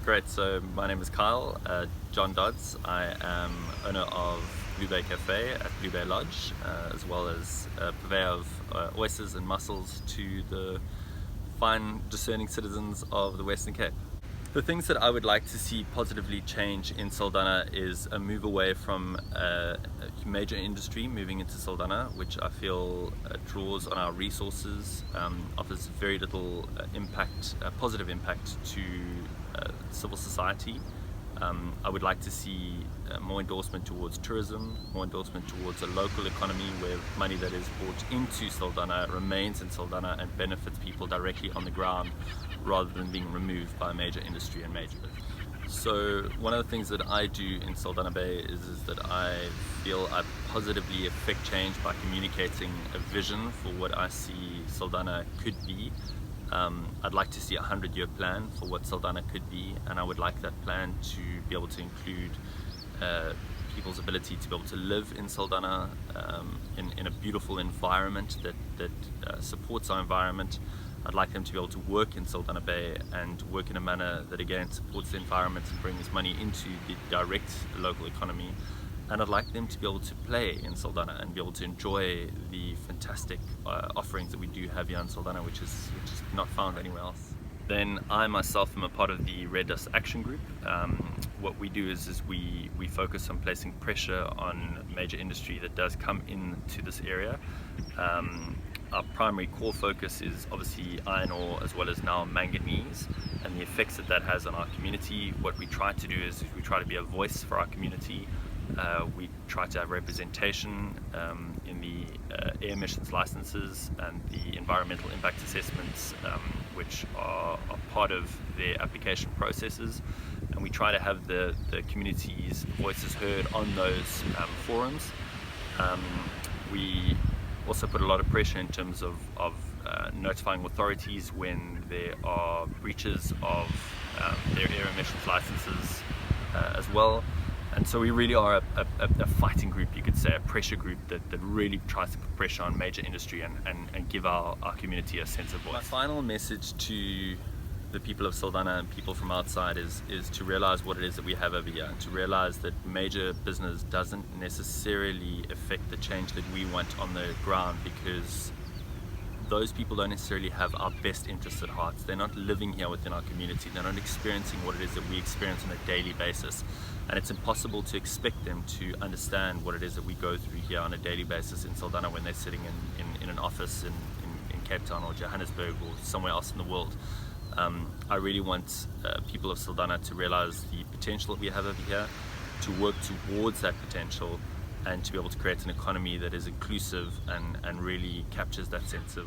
Great, so my name is Kyle, John Dodds. I am owner of Blue Bay Cafe at Blue Bay Lodge, as well as a purveyor of oysters and mussels to the fine, discerning citizens of the Western Cape. The things that I would like to see positively change in Saldanha is a move away from a major industry moving into Saldanha, which I feel draws on our resources, offers very little positive impact to civil society. I would like to see more endorsement towards tourism, more endorsement towards a local economy where money that is brought into Saldanha remains in Saldanha and benefits people directly on the ground rather than being removed by major industry and major business. So one of the things that I do in Saldanha Bay is that I feel I positively affect change by communicating a vision for what I see Saldanha could be. I'd like to see a 100-year plan for what Saldanha could be, and I would like that plan to be able to include people's ability to be able to live in Saldanha in a beautiful environment that supports our environment. I'd like them to be able to work in Saldanha Bay and work in a manner that again supports the environment and brings money into the direct local economy. And I'd like them to be able to play in Saldanha and be able to enjoy the fantastic offerings that we do have here in Saldanha, which is not found anywhere else. Then I myself am a part of the Red Dust Action Group. What we do is we focus on placing pressure on major industry that does come into this area. Our primary core focus is obviously iron ore as well as now manganese and the effects that has on our community. What we try to do is we try to be a voice for our community. We try to have representation in the air emissions licenses and the environmental impact assessments, which are part of their application processes, and we try to have the community's voices heard on those forums. We also put a lot of pressure in terms of notifying authorities when there are breaches of their air emissions licenses as well. And so we really are a fighting group, you could say, a pressure group that really tries to put pressure on major industry and give our community a sense of voice. My final message to the people of Saldanha and people from outside is to realize what it is that we have over here, and to realize that major business doesn't necessarily affect the change that we want on the ground, because those people don't necessarily have our best interests at heart. They're not living here within our community. They're not experiencing what it is that we experience on a daily basis. And it's impossible to expect them to understand what it is that we go through here on a daily basis in Saldanha when they're sitting in an office in Cape Town or Johannesburg or somewhere else in the world. I really want people of Saldanha to realize the potential that we have over here, to work towards that potential, and to be able to create an economy that is inclusive and really captures that sense of